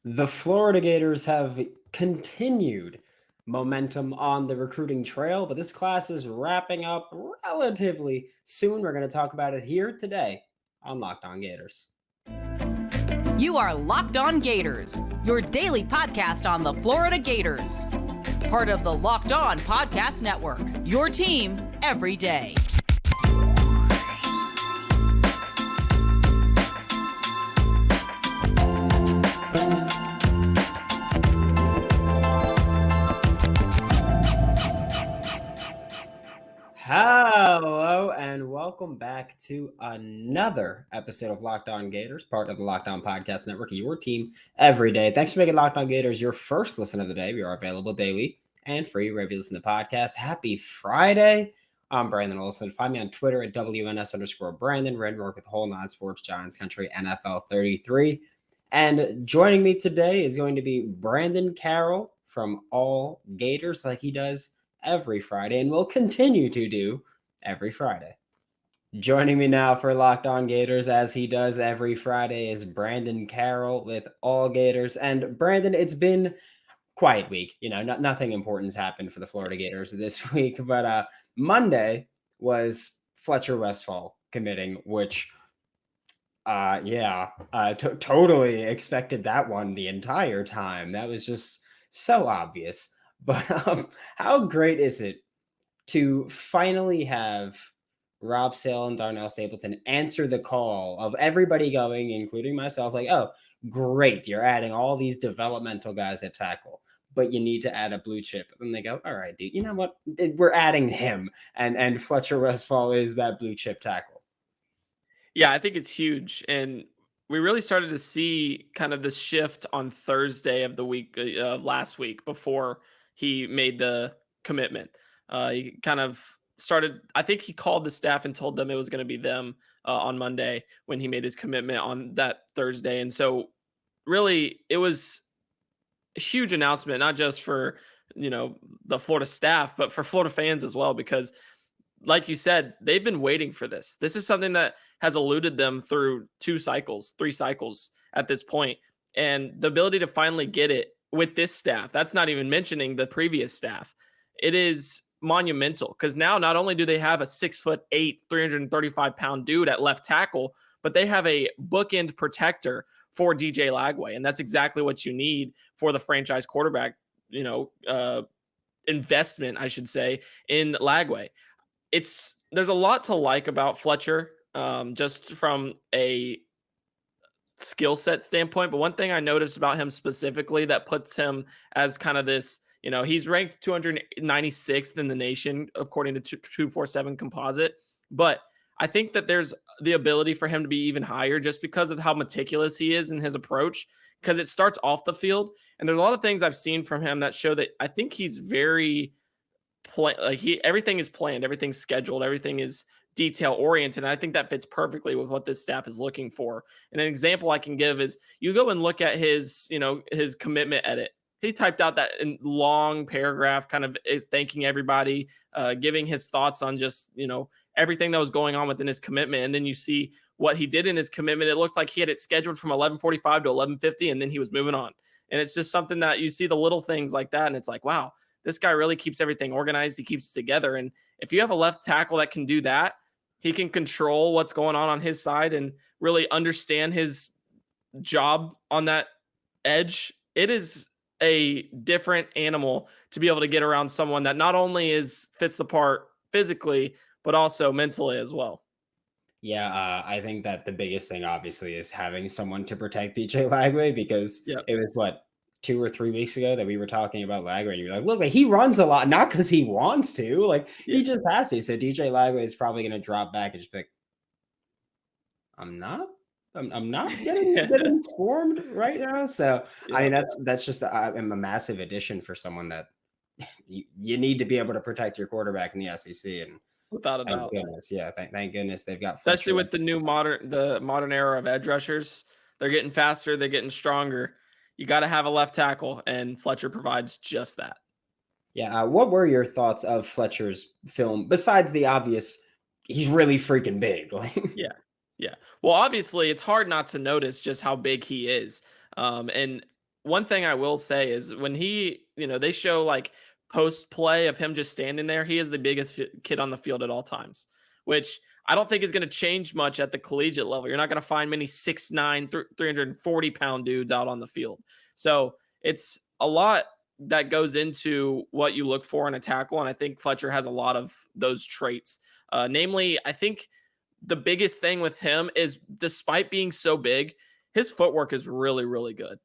The Florida Gators have continued momentum on the recruiting trail, but this class is wrapping up relatively soon. We're going to talk about it here today on Locked On Gators. You are Locked On Gators, your daily podcast on the Florida Gators. Part of the Locked On Podcast Network, your team every day. Hello and welcome back to another episode of Locked On Gators, part of the Locked On Podcast Network, your team every day. Thanks for making Locked On Gators your first listen of the day. We are available daily and free wherever you listen to podcasts. Happy Friday. I'm Brandon Olsen. Find me on Twitter at WNS_Brandon. Red work with Whole Nine Sports, Giants Country, NFL 33. And joining me today is going to be Brandon Carroll from AllGators, like he does every Friday and will continue to do every Friday. Joining me now for Locked On Gators, as he does every Friday, is Brandon Carroll with AllGators. And Brandon, it's been quiet week. Nothing important's happened for the Florida Gators this week, but Monday was Fletcher Westphal committing, which totally expected that one the entire time. That was just so obvious. But how great is it to finally have Rob Sale and Darnell Stapleton answer the call of everybody going, including myself, like, oh, great, you're adding all these developmental guys at tackle, but you need to add a blue chip. And they go, all right, dude, you know what? We're adding him. And Fletcher Westfall is that blue chip tackle. Yeah, I think it's huge. And we really started to see kind of this shift on Thursday of the week, last week, before he made the commitment. He kind of started, I think he called the staff and told them it was going to be them on Monday when he made his commitment on that Thursday. And so really it was a huge announcement, not just for, the Florida staff, but for Florida fans as well, because like you said, they've been waiting for this. This is something that has eluded them through 3 cycles at this point. And the ability to finally get it with this staff, that's not even mentioning the previous staff. It is monumental because now not only do they have a 6'8", 335-pound dude at left tackle, but they have a bookend protector for DJ Lagway. And that's exactly what you need for the franchise quarterback, investment, I should say, in Lagway. There's a lot to like about Fletcher, just from a skill set standpoint. But one thing I noticed about him specifically that puts him as kind of this, he's ranked 296th in the nation, according to 247 composite. But I think that there's the ability for him to be even higher just because of how meticulous he is in his approach, because it starts off the field. And there's a lot of things I've seen from him that show that I think he's very everything is planned, everything's scheduled, everything is detail oriented. And I think that fits perfectly with what this staff is looking for. And an example I can give is you go and look at his commitment edit. He typed out that long paragraph, kind of thanking everybody, giving his thoughts on just, everything that was going on within his commitment. And then you see what he did in his commitment. It looked like he had it scheduled from 11:45 to 11:50, and then he was moving on. And it's just something that you see the little things like that. And it's like, wow, this guy really keeps everything organized. He keeps it together. And if you have a left tackle that can do that, he can control what's going on his side and really understand his job on that edge. It is a different animal to be able to get around someone that not only fits the part physically, but also mentally as well. Yeah, I think that the biggest thing, obviously, is having someone to protect DJ Lagway, because It was 2 or 3 weeks ago that we were talking about Lagway, and you're like, look, he runs a lot, not because he wants to, he just has to. So DJ Lagway is probably going to drop back and just be like, I'm not getting swarmed right now. So I mean, that's just a massive addition for someone that you need to be able to protect your quarterback in the SEC. And without a doubt, goodness, thank goodness they've got especially Fletcher. with the modern era of edge rushers. They're getting faster, they're getting stronger. You got to have a left tackle, and Fletcher provides just that. Yeah. What were your thoughts of Fletcher's film besides the obvious? He's really freaking big. Yeah. Well, obviously, it's hard not to notice just how big he is. And one thing I will say is when they show like post play of him just standing there, he is the biggest kid on the field at all times, which I don't think is going to change much at the collegiate level. You're not going to find many 6'9", 340-pound dudes out on the field. So it's a lot that goes into what you look for in a tackle. And I think Fletcher has a lot of those traits. Namely, I think the biggest thing with him is despite being so big, his footwork is really, really good.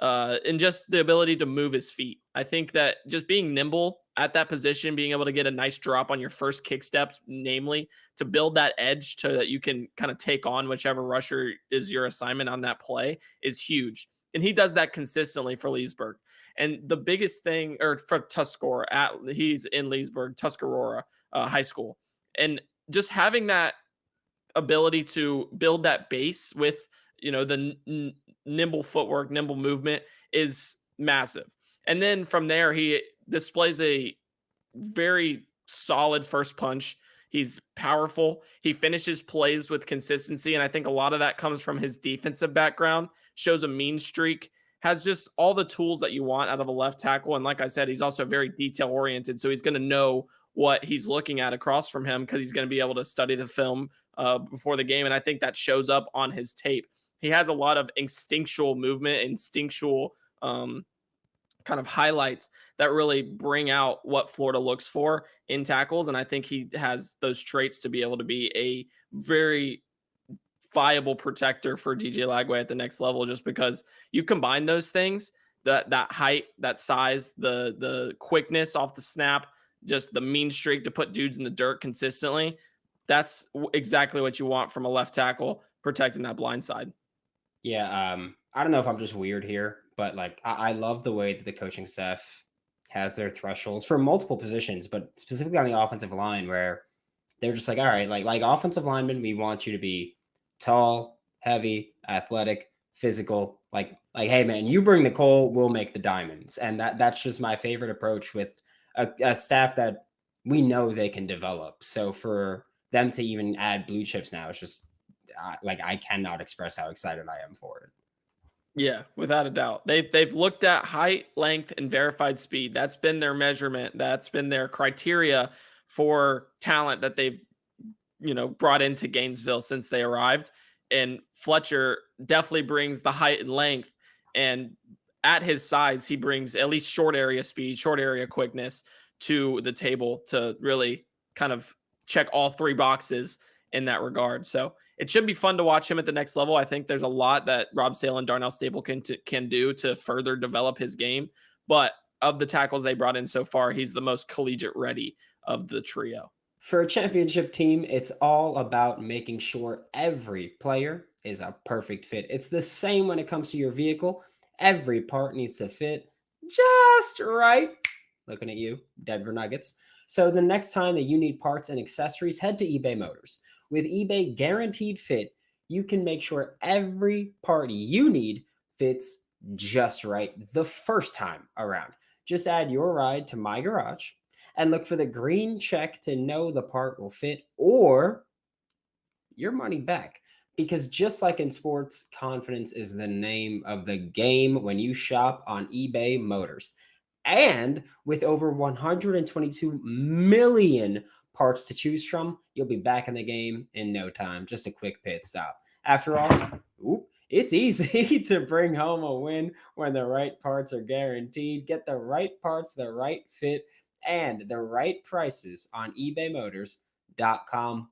And just the ability to move his feet. I think that just being nimble at that position, being able to get a nice drop on your first kick steps, namely to build that edge so that you can kind of take on whichever rusher is your assignment on that play is huge. And he does that consistently for Leesburg. And the biggest thing, or for Tuscarora, he's in Leesburg, Tuscarora High School. And just having that ability to build that base with, the nimble footwork, nimble movement is massive. And then from there, he displays a very solid first punch. He's powerful. He finishes plays with consistency. And I think a lot of that comes from his defensive background, shows a mean streak, has just all the tools that you want out of a left tackle. And like I said, he's also very detail oriented. So he's going to know what he's looking at across from him because he's going to be able to study the film before the game. And I think that shows up on his tape. He has a lot of instinctual movement, instinctual kind of highlights that really bring out what Florida looks for in tackles. And I think he has those traits to be able to be a very viable protector for DJ Lagway at the next level, just because you combine those things, that height, that size, the quickness off the snap, just the mean streak to put dudes in the dirt consistently. That's exactly what you want from a left tackle protecting that blind side. Yeah, I don't know if I'm just weird here, but like I love the way that the coaching staff has their thresholds for multiple positions, but specifically on the offensive line, where they're just like, all right, like offensive linemen, we want you to be tall, heavy, athletic, physical. Like, hey man, you bring the coal, we'll make the diamonds, and that's just my favorite approach with a staff that we know they can develop. So for them to even add blue chips now, it's just I cannot express how excited I am for it. Yeah, without a doubt. They've looked at height, length, and verified speed. That's been their measurement. That's been their criteria for talent that they've, brought into Gainesville since they arrived. And Fletcher definitely brings the height and length. And at his size, he brings at least short area speed, short area quickness to the table to really kind of check all three boxes in that regard. So it should be fun to watch him at the next level. I think there's a lot that Rob Sale and Darnell Staple can do to further develop his game. But of the tackles they brought in so far, he's the most collegiate ready of the trio. For a championship team, it's all about making sure every player is a perfect fit. It's the same when it comes to your vehicle. Every part needs to fit just right. Looking at you, Denver Nuggets. So the next time that you need parts and accessories, head to eBay Motors. With eBay Guaranteed Fit, you can make sure every part you need fits just right the first time around. Just add your ride to My Garage and look for the green check to know the part will fit or your money back. Because just like in sports, confidence is the name of the game when you shop on eBay Motors. And with over 122 million parts to choose from, you'll be back in the game in no time. Just a quick pit stop. After all, it's easy to bring home a win when the right parts are guaranteed. Get the right parts, the right fit, and the right prices on ebaymotors.com.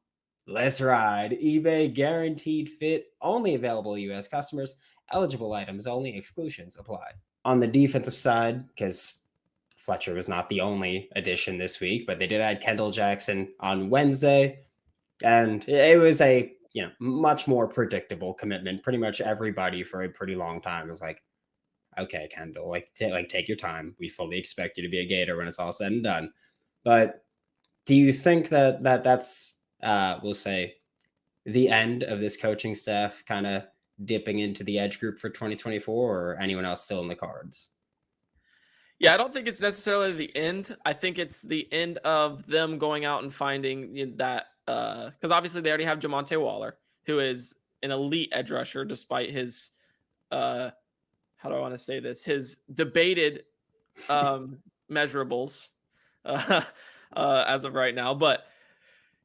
Let's ride. eBay Guaranteed Fit, only available U.S. customers. Eligible items only. Exclusions apply. On the defensive side, because Fletcher was not the only addition this week, but they did add Kendall Jackson on Wednesday, and it was a much more predictable commitment. Pretty much everybody for a pretty long time was like, okay, Kendall, take your time. We fully expect you to be a Gator when it's all said and done. But do you think that's we'll say the end of this coaching staff kind of dipping into the edge group for 2024, or anyone else still in the cards? Yeah, I don't think it's necessarily the end. I think it's the end of them going out and finding that because obviously they already have Jamonte Waller, who is an elite edge rusher despite his how do I want to say this? His debated measurables as of right now. But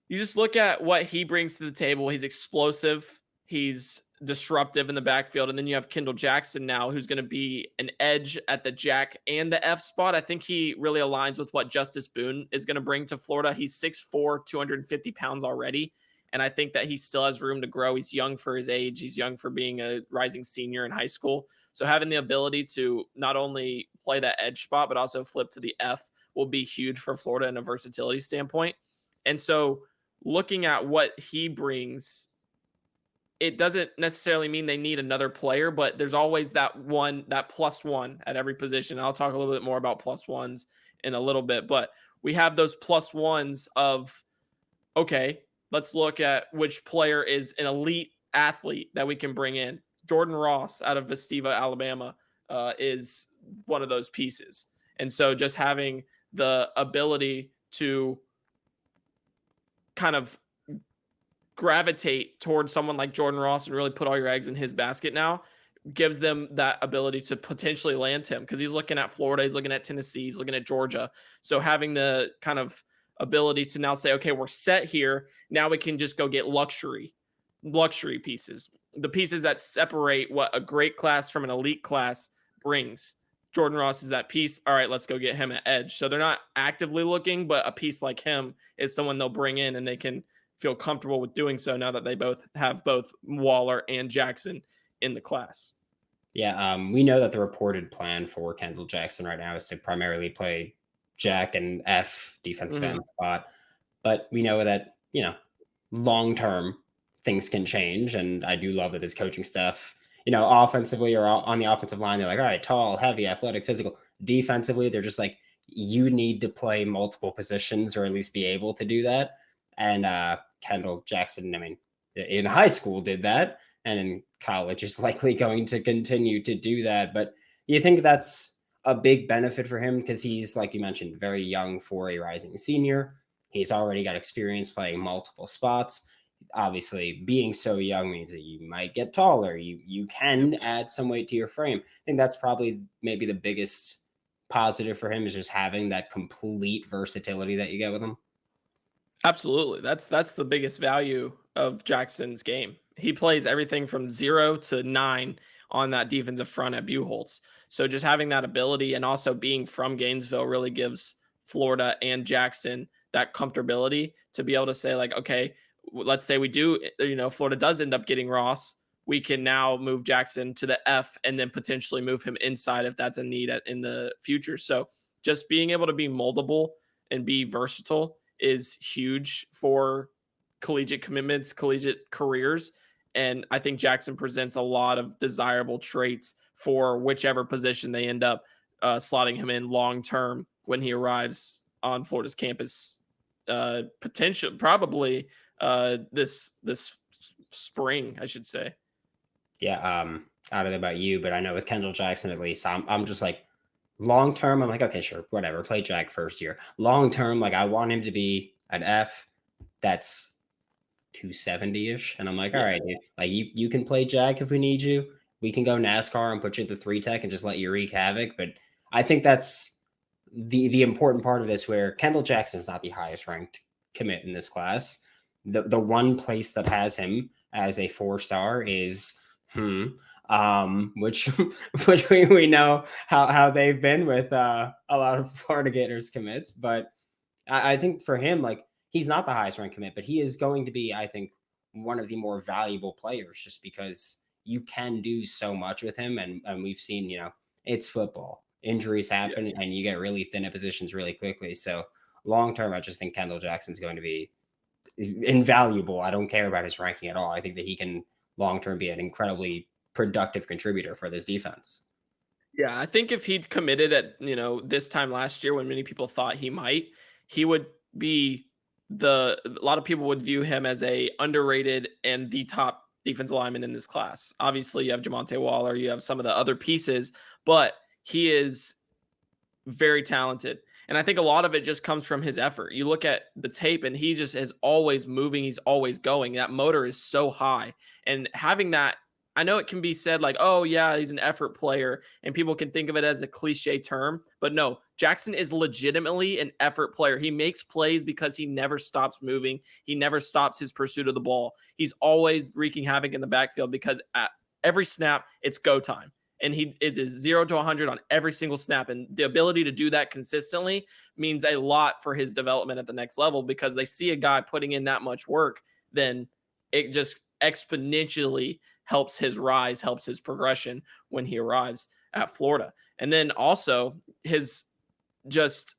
you just look at what he brings to the table. He's explosive. He's disruptive in the backfield. And then you have Kendall Jackson now, who's going to be an edge at the jack and the F spot. I think he really aligns with what Justice Boone is going to bring to Florida. He's 6'4", 250 pounds already. And I think that he still has room to grow. He's young for his age. He's young for being a rising senior in high school. So having the ability to not only play that edge spot, but also flip to the F will be huge for Florida in a versatility standpoint. And so looking at what he brings, it doesn't necessarily mean they need another player, but there's always that plus one at every position. I'll talk a little bit more about plus ones in a little bit, but we have those plus ones of, okay, let's look at which player is an elite athlete that we can bring in. Jordan Ross out of Festiva, Alabama, is one of those pieces. And so just having the ability to kind of gravitate towards someone like Jordan Ross and really put all your eggs in his basket now gives them that ability to potentially land him, because he's looking at Florida, he's looking at Tennessee, he's looking at Georgia. So having the kind of ability to now say, okay, we're set here. Now we can just go get luxury pieces, the pieces that separate what a great class from an elite class brings. Jordan Ross is that piece. All right, let's go get him at edge. So they're not actively looking, but a piece like him is someone they'll bring in and they can feel comfortable with doing so now that they both have both Waller and Jackson in the class. Yeah, we know that the reported plan for Kendall Jackson right now is to primarily play Jack and F defensive end spot. But we know that, long term things can change. And I do love that this coaching staff, offensively or on the offensive line, they're like, all right, tall, heavy, athletic, physical. Defensively, they're just like, you need to play multiple positions or at least be able to do that. And Kendall Jackson, in high school did that. And in college is likely going to continue to do that. But you think that's a big benefit for him because he's, like you mentioned, very young for a rising senior. He's already got experience playing multiple spots. Obviously, being so young means that you might get taller. You can add some weight to your frame. I think that's probably maybe the biggest positive for him is just having that complete versatility that you get with him. Absolutely. That's the biggest value of Jackson's game. He plays everything from 0 to 9 on that defensive front at Buchholz. So just having that ability and also being from Gainesville really gives Florida and Jackson that comfortability to be able to say, like, okay, let's say we do, Florida does end up getting Ross. We can now move Jackson to the F and then potentially move him inside if that's a need in the future. So just being able to be moldable and be versatile is huge for collegiate commitments, collegiate careers. And I think Jackson presents a lot of desirable traits for whichever position they end up slotting him in long-term when he arrives on Florida's campus, probably this spring, I should say. Yeah. I don't know about you, but I know with Kendall Jackson, at least I'm just like, long term, I'm like, okay, sure, whatever. Play Jack first year. Long term, like I want him to be an F that's 270-ish. And I'm like, all right, dude, like you can play Jack if we need you. We can go NASCAR and put you at the 3-tech and just let you wreak havoc. But I think that's the important part of this, where Kendall Jackson is not the highest ranked commit in this class. The one place that has him as a 4-star is which we know how they've been with a lot of Florida Gators commits. But I think for him, like, he's not the highest ranked commit, but he is going to be, I think, one of the more valuable players just because you can do so much with him. And we've seen, it's football. Injuries happen and you get really thin at positions really quickly. So long term, I just think Kendall Jackson's going to be invaluable. I don't care about his ranking at all. I think that he can long term be an incredibly productive contributor for this defense. Yeah, I think if he'd committed at, this time last year when many people thought he would be a lot of people would view him as a underrated and the top defensive lineman in this class. Obviously, you have Jamonte Waller, you have some of the other pieces, but he is very talented. And I think a lot of it just comes from his effort. You look at the tape and he just is always moving. He's always going. That motor is so high. And having that I know it can be said like, oh, yeah, he's an effort player, and people can think of it as a cliche term. But no, Jackson is legitimately an effort player. He makes plays because he never stops moving. He never stops his pursuit of the ball. He's always wreaking havoc in the backfield because at every snap, it's go time. And it is 0 to 100 on every single snap. And the ability to do that consistently means a lot for his development at the next level, because they see a guy putting in that much work, then it just exponentially helps his rise, helps his progression when he arrives at Florida. And then also his just,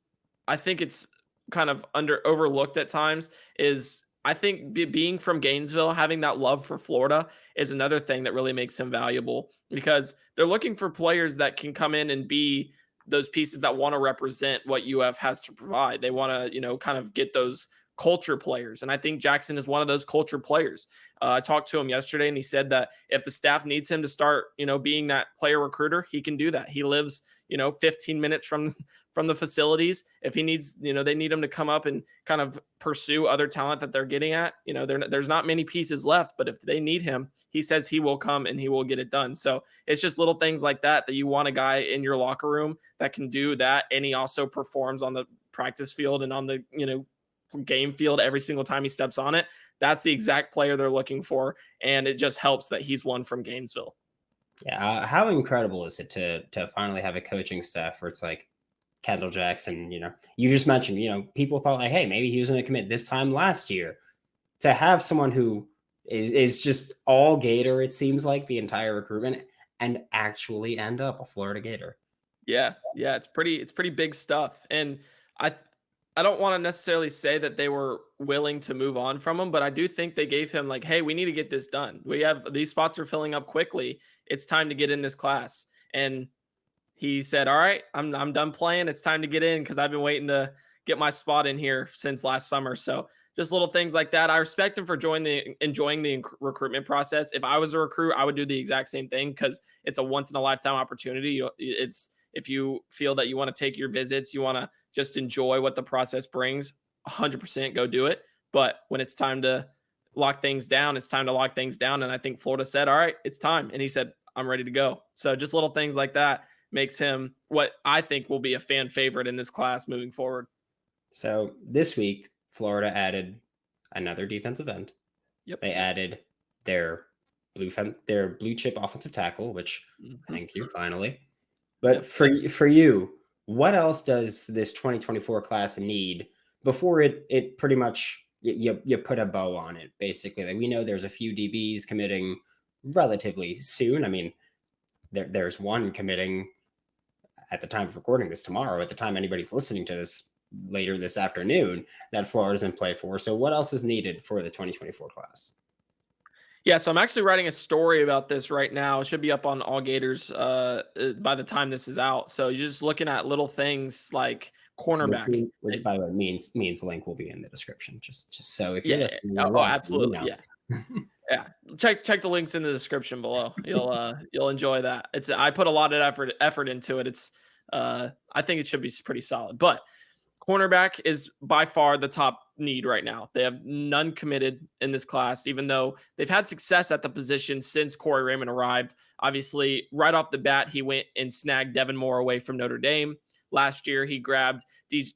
I think it's kind of overlooked at times, is I think being from Gainesville, having that love for Florida is another thing that really makes him valuable, because they're looking for players that can come in and be those pieces that want to represent what UF has to provide. They want to, kind of get those culture players. And I think Jackson is one of those culture players. I talked to him yesterday, and he said that if the staff needs him to start, being that player recruiter, he can do that. He lives, 15 minutes from the facilities. If he needs, they need him to come up and kind of pursue other talent that they're getting at, there's not many pieces left, but if they need him, he says he will come and he will get it done. So it's just little things like that you want a guy in your locker room that can do that. And he also performs on the practice field and on the, game field every single time he steps on it. That's the exact player they're looking for. And it just helps that he's one from Gainesville. Yeah. How incredible is it to finally have a coaching staff where it's like Kendall Jackson, you just mentioned, people thought like, hey, maybe he was going to commit this time last year. To have someone who is just all Gator, it seems like the entire recruitment, and actually end up a Florida Gator. Yeah. It's pretty big stuff. And I don't want to necessarily say that they were willing to move on from him, but I do think they gave him like, hey, we need to get this done. We have these spots are filling up quickly. It's time to get in this class. And he said, all right, I'm done playing. It's time to get in, because I've been waiting to get my spot in here since last summer. So just little things like that. I respect him for enjoying the recruitment process. If I was a recruit, I would do the exact same thing, because it's a once in a lifetime opportunity. If you feel that you want to take your visits, you want to just enjoy what the process brings, 100% go do it. But when it's time to lock things down, it's time to lock things down. And I think Florida said, all right, it's time. And he said, I'm ready to go. So just little things like that makes him what I think will be a fan favorite in this class moving forward. So this week, Florida added another defensive end. Yep. They added their blue chip offensive tackle, which thank you, finally. But for you, what else does this 2024 class need before it pretty much you put a bow on it? Basically, like, we know there's a few DBs committing relatively soon. I mean, there's one committing at the time of recording this tomorrow. At the time anybody's listening to this later this afternoon, that Florida's in play for. So what else is needed for the 2024 class? Yeah, so I'm actually writing a story about this right now. It should be up on AllGators by the time this is out. So you're just looking at little things like cornerback. Which by the way, means link will be in the description. Just so if you're listening. Absolutely. Yeah. Yeah. Check the links in the description below. You'll enjoy that. I put a lot of effort into it. It's I think it should be pretty solid. But cornerback is by far the top need right now. They have none committed in this class, even though they've had success at the position since Corey Raymond arrived. Obviously, right off the bat, he went and snagged Devin Moore away from Notre Dame. Last year, he grabbed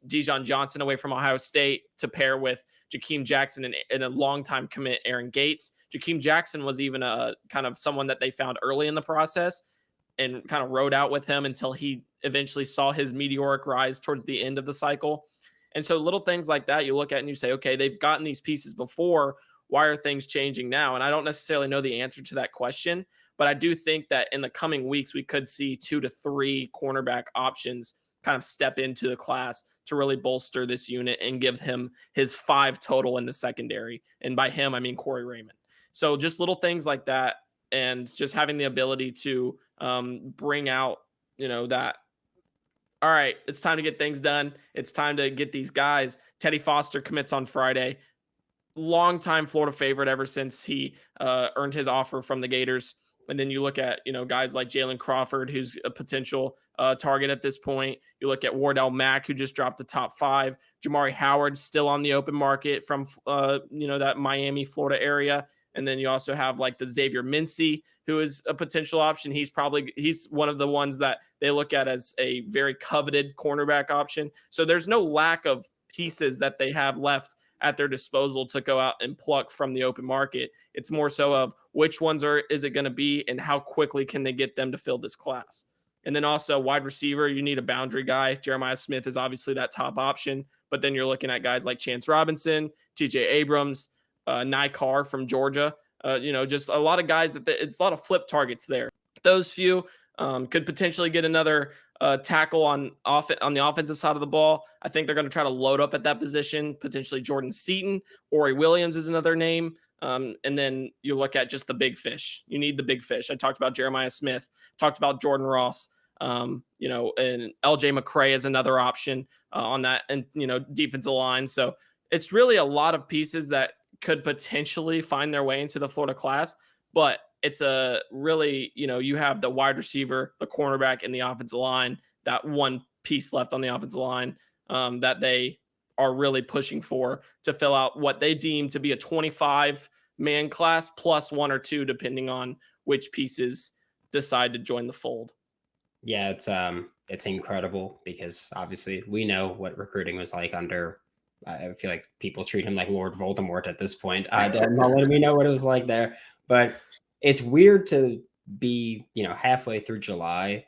Dijon Johnson away from Ohio State to pair with Jakeem Jackson and a longtime commit, Aaron Gates. Jakeem Jackson was even a kind of someone that they found early in the process and kind of rode out with him until he eventually saw his meteoric rise towards the end of the cycle. And so little things like that you look at and you say, okay, they've gotten these pieces before. Why are things changing now? And I don't necessarily know the answer to that question, but I do think that in the coming weeks, we could see 2 to 3 cornerback options kind of step into the class to really bolster this unit and give him his 5 total in the secondary. And by him, I mean Corey Raymond. So just little things like that, and just having the ability to bring out, that, all right, it's time to get things done. It's time to get these guys. Teddy Foster commits on Friday. Longtime Florida favorite ever since he earned his offer from the Gators. And then you look at, guys like Jalen Crawford, who's a potential target at this point. You look at Wardell Mack, who just dropped the top 5. Jamari Howard still on the open market from, that Miami, Florida area. And then you also have like the Xavier Mincy, who is a potential option. He's one of the ones that they look at as a very coveted cornerback option. So there's no lack of pieces that they have left at their disposal to go out and pluck from the open market. It's more so of which ones is it going to be and how quickly can they get them to fill this class. And then also wide receiver, you need a boundary guy. Jeremiah Smith is obviously that top option, but then you're looking at guys like Chance Robinson, TJ Abrams, Nye Carr from Georgia, just a lot of guys it's a lot of flip targets there. Those few could potentially get another tackle on the offensive side of the ball. I think they're going to try to load up at that position. Potentially Jordan Seaton, Ori Williams is another name. And then you look at just the big fish. You need the big fish. I talked about Jeremiah Smith, talked about Jordan Ross, and LJ McCray is another option on that, and defensive line. So it's really a lot of pieces that could potentially find their way into the Florida class, but it's a really, you have the wide receiver, the cornerback, and the offensive line, that one piece left on the offensive line that they are really pushing for to fill out what they deem to be a 25-man class plus one or two, depending on which pieces decide to join the fold. Yeah, it's incredible because obviously we know what recruiting was like under. I feel like people treat him like Lord Voldemort at this point. Don't let me know what it was like there, but it's weird to be, halfway through July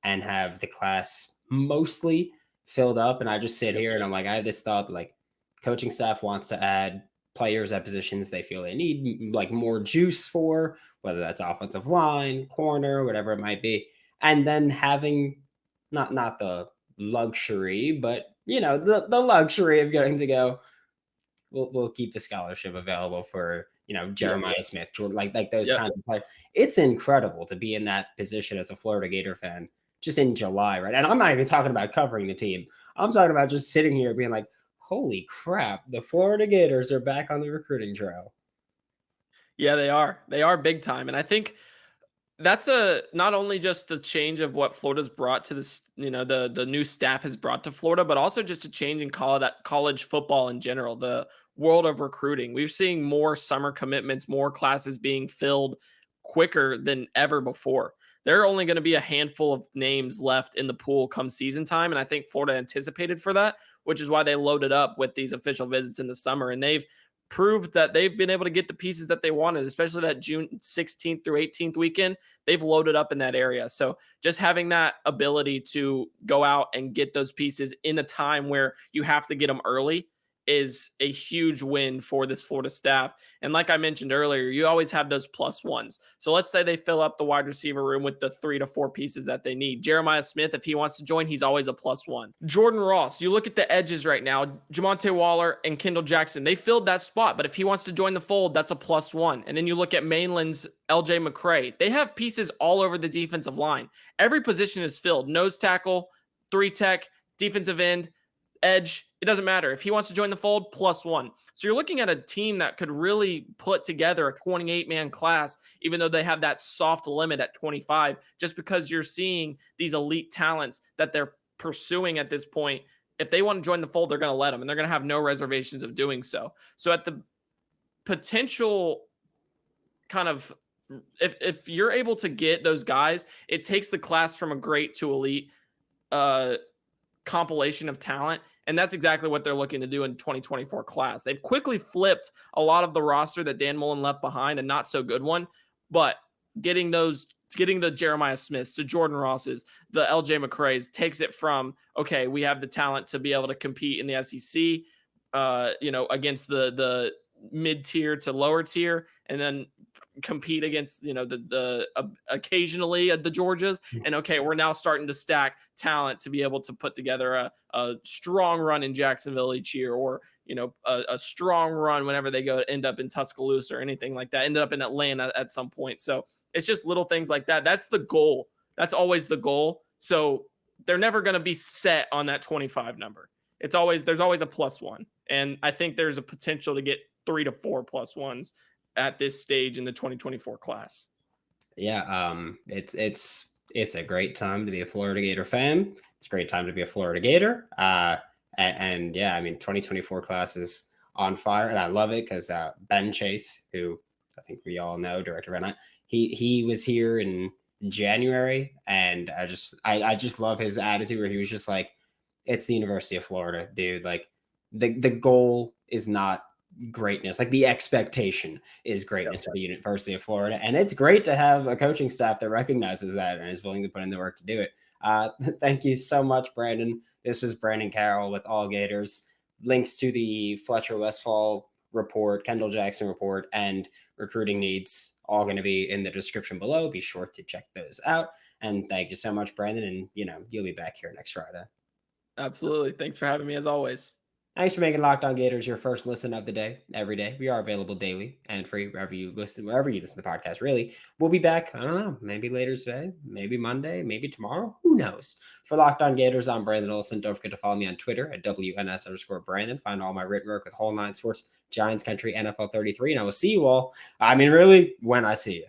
and have the class mostly filled up. And I just sit here and I'm like, I have this thought like coaching staff wants to add players at positions they feel they need like more juice for, whether that's offensive line, corner, whatever it might be. And then having not the luxury, but the luxury of getting to go, we'll keep the scholarship available for, Jeremiah Smith, Jordan, like those kinds of players. It's incredible to be in that position as a Florida Gator fan just in July, right? And I'm not even talking about covering the team. I'm talking about just sitting here being like, holy crap, the Florida Gators are back on the recruiting trail. Yeah, they are. They are big time. And I think that's not only just the change of what Florida's brought to this, the new staff has brought to Florida, but also just a change in college football in general, the world of recruiting. We're seeing more summer commitments, more classes being filled quicker than ever before. There are only going to be a handful of names left in the pool come season time. And I think Florida anticipated for that, which is why they loaded up with these official visits in the summer. And they've proved that they've been able to get the pieces that they wanted, especially that June 16th through 18th weekend. They've loaded up in that area. So just having that ability to go out and get those pieces in a time where you have to get them early is a huge win for this Florida staff. And like I mentioned earlier, you always have those plus ones. So let's say they fill up the wide receiver room with the 3 to 4 pieces that they need. Jeremiah Smith, if he wants to join, he's always a plus one. Jordan Ross, you look at the edges right now, Jamonte Waller and Kendall Jackson, they filled that spot, but if he wants to join the fold, that's a plus one. And then you look at Mainland's LJ McCray. They have pieces all over the defensive line. Every position is filled. Nose tackle, 3 tech, defensive end, edge, it doesn't matter. If he wants to join the fold, plus one. So you're looking at a team that could really put together a 28-man class, even though they have that soft limit at 25, just because you're seeing these elite talents that they're pursuing at this point. If they want to join the fold, they're going to let them, and they're going to have no reservations of doing so. So at the potential kind of, if you're able to get those guys, it takes the class from a great to elite compilation of talent. And that's exactly what they're looking to do in 2024 class. They've quickly flipped a lot of the roster that Dan Mullen left behind, a not so good one, but getting the Jeremiah Smiths, the Jordan Rosses, the LJ McCrays takes it from, okay, we have the talent to be able to compete in the SEC, against the mid-tier to lower tier, and then compete against, occasionally the Georgias. And okay, we're now starting to stack talent to be able to put together a strong run in Jacksonville each year, or, a strong run whenever they end up in Tuscaloosa or anything like that, ended up in Atlanta at some point. So it's just little things like that. That's the goal. That's always the goal. So they're never going to be set on that 25 number. There's always a plus one. And I think there's a potential to get 3 to 4 plus ones at this stage in the 2024 class. Yeah. It's a great time to be a Florida Gator fan. It's a great time to be a Florida Gator. And yeah, 2024 class is on fire, and I love it because Ben Chase, who I think we all know, Director Van Eyck. He was here in January, and I just love his attitude where he was just like, it's the University of Florida, dude. Like the goal is not greatness. Like the expectation is greatness for the University of Florida. And it's great to have a coaching staff that recognizes that and is willing to put in the work to do it. Thank you so much, Brandon. This was Brandon Carroll with AllGators. Links to the Fletcher Westfall report, Kendall Jackson report, and recruiting needs all going to be in the description below. Be sure to check those out. And thank you so much, Brandon. And, you'll be back here next Friday. Absolutely. Thanks for having me as always. Thanks for making Locked On Gators your first listen of the day, every day. We are available daily and free wherever you listen to the podcast, really. We'll be back, I don't know, maybe later today, maybe Monday, maybe tomorrow. Who knows? For Locked On Gators, I'm Brandon Olsen. Don't forget to follow me on Twitter at WNS_Brandon. Find all my written work with Whole Nine Sports, Giants Country, NFL 33. And I will see you all, really, when I see you.